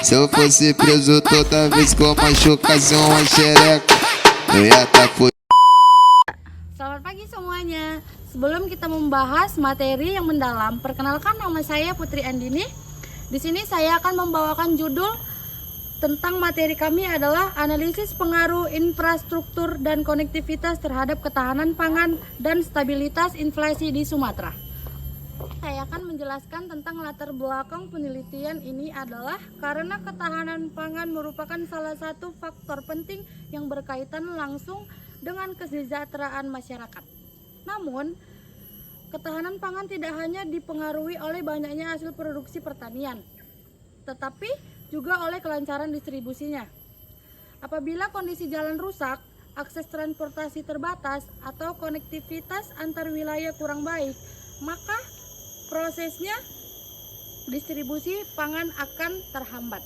Se eu fosse preso toda vez que eu machucasse uma xereca, eu ia tá fudido. Selamat pagi semuanya. Sebelum kita membahas materi yang mendalam, perkenalkan nama saya Putri Andini. Di sini saya akan membawakan judul tentang materi kami adalah analisis pengaruh infrastruktur dan konektivitas terhadap ketahanan pangan dan stabilitas inflasi di Sumatera. Saya akan menjelaskan tentang latar belakang penelitian ini adalah karena ketahanan pangan merupakan salah satu faktor penting yang berkaitan langsung dengan kesejahteraan masyarakat. Namun, ketahanan pangan tidak hanya dipengaruhi oleh banyaknya hasil produksi pertanian, tetapi juga oleh kelancaran distribusinya. Apabila kondisi jalan rusak, akses transportasi terbatas, atau konektivitas antar wilayah kurang baik, maka prosesnya distribusi pangan akan terhambat.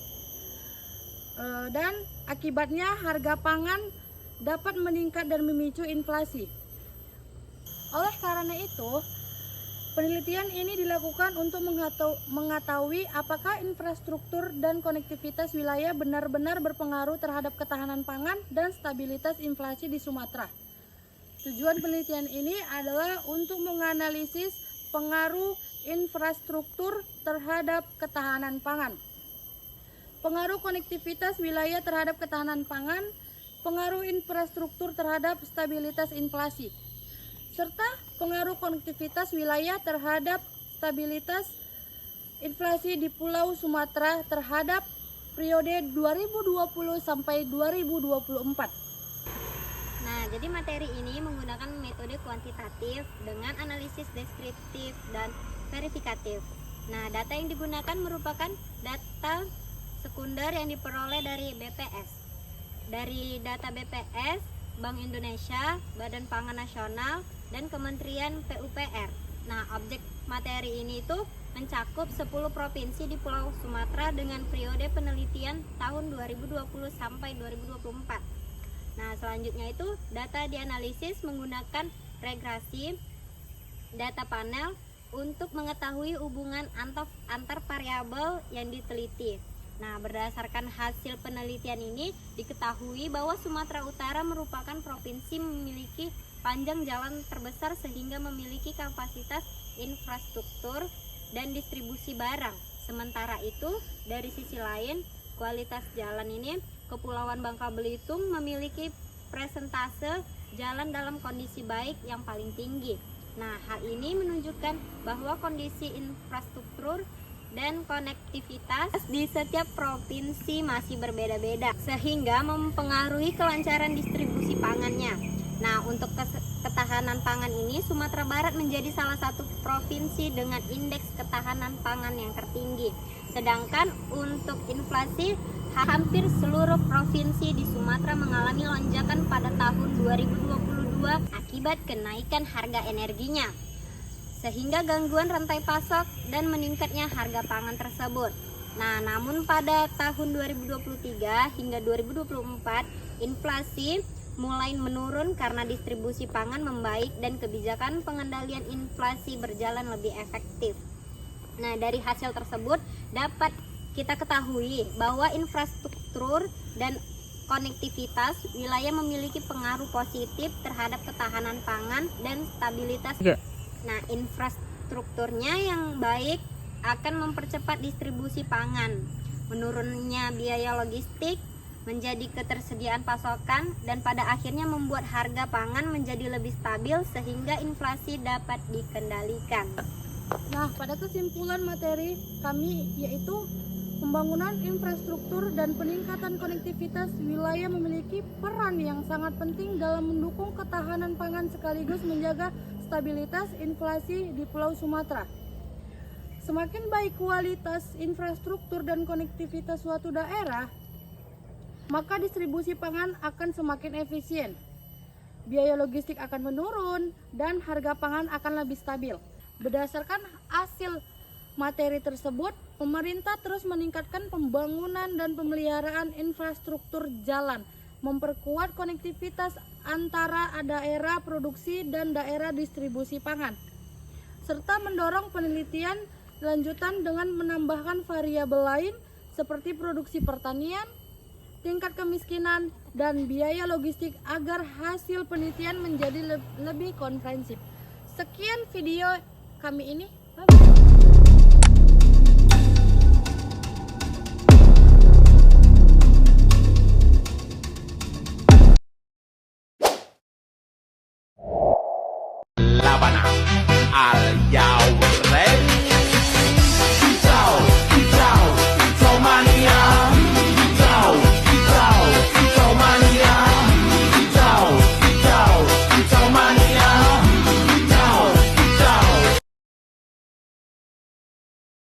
Dan akibatnya harga pangan dapat meningkat dan memicu inflasi. Oleh karena itu, penelitian ini dilakukan untuk mengetahui apakah infrastruktur dan konektivitas wilayah benar-benar berpengaruh terhadap ketahanan pangan dan stabilitas inflasi di Sumatera. Tujuan penelitian ini adalah untuk menganalisis pengaruh infrastruktur terhadap ketahanan pangan, pengaruh konektivitas wilayah terhadap ketahanan pangan, pengaruh infrastruktur terhadap stabilitas inflasi, serta pengaruh konektivitas wilayah terhadap stabilitas inflasi di Pulau Sumatera terhadap periode 2020 sampai 2024. Nah, jadi materi ini menggunakan metode kuantitatif dengan analisis deskriptif dan verifikatif. Nah, data yang digunakan merupakan data sekunder yang diperoleh dari BPS. Dari data BPS, Bank Indonesia, Badan Pangan Nasional, dan Kementerian PUPR. Nah, objek materi ini itu mencakup 10 provinsi di Pulau Sumatera dengan periode penelitian tahun 2020 sampai 2024. Nah, selanjutnya itu data dianalisis menggunakan regresi data panel untuk mengetahui hubungan antar variabel yang diteliti. Nah, berdasarkan hasil penelitian ini diketahui bahwa Sumatera Utara merupakan provinsi memiliki panjang jalan terbesar sehingga memiliki kapasitas infrastruktur dan distribusi barang. Sementara itu, dari sisi lain, kualitas jalan ini Kepulauan Bangka Belitung memiliki presentase jalan dalam kondisi baik yang paling tinggi. Nah, hal ini menunjukkan bahwa kondisi infrastruktur dan konektivitas di setiap provinsi masih berbeda-beda sehingga mempengaruhi kelancaran distribusi pangannya. Nah, untuk ketahanan pangan ini Sumatera Barat menjadi salah satu provinsi dengan indeks ketahanan pangan yang tertinggi. Sedangkan untuk inflasi hampir seluruh provinsi di Sumatera mengalami lonjakan pada tahun 2022 akibat kenaikan harga energinya, sehingga gangguan rantai pasok dan meningkatnya harga pangan tersebut. Nah, namun pada tahun 2023 hingga 2024, inflasi mulai menurun karena distribusi pangan membaik dan kebijakan pengendalian inflasi berjalan lebih efektif. Nah, dari hasil tersebut dapat kita ketahui bahwa infrastruktur dan konektivitas wilayah memiliki pengaruh positif terhadap ketahanan pangan dan stabilitas. Nah, infrastrukturnya yang baik akan mempercepat distribusi pangan, menurunnya biaya logistik, menjadi ketersediaan pasokan, dan pada akhirnya membuat harga pangan menjadi lebih stabil sehingga inflasi dapat dikendalikan. Nah, pada kesimpulan materi kami yaitu pembangunan infrastruktur dan peningkatan konektivitas wilayah memiliki peran yang sangat penting dalam mendukung ketahanan pangan sekaligus menjaga stabilitas inflasi di Pulau Sumatera. Semakin baik kualitas infrastruktur dan konektivitas suatu daerah, maka distribusi pangan akan semakin efisien. Biaya logistik akan menurun dan harga pangan akan lebih stabil. Berdasarkan hasil materi tersebut, pemerintah terus meningkatkan pembangunan dan pemeliharaan infrastruktur jalan, memperkuat konektivitas antara daerah produksi dan daerah distribusi pangan, serta mendorong penelitian lanjutan dengan menambahkan variabel lain seperti produksi pertanian, tingkat kemiskinan, dan biaya logistik agar hasil penelitian menjadi lebih komprehensif. Sekian video kami ini. Bye-bye. Labana al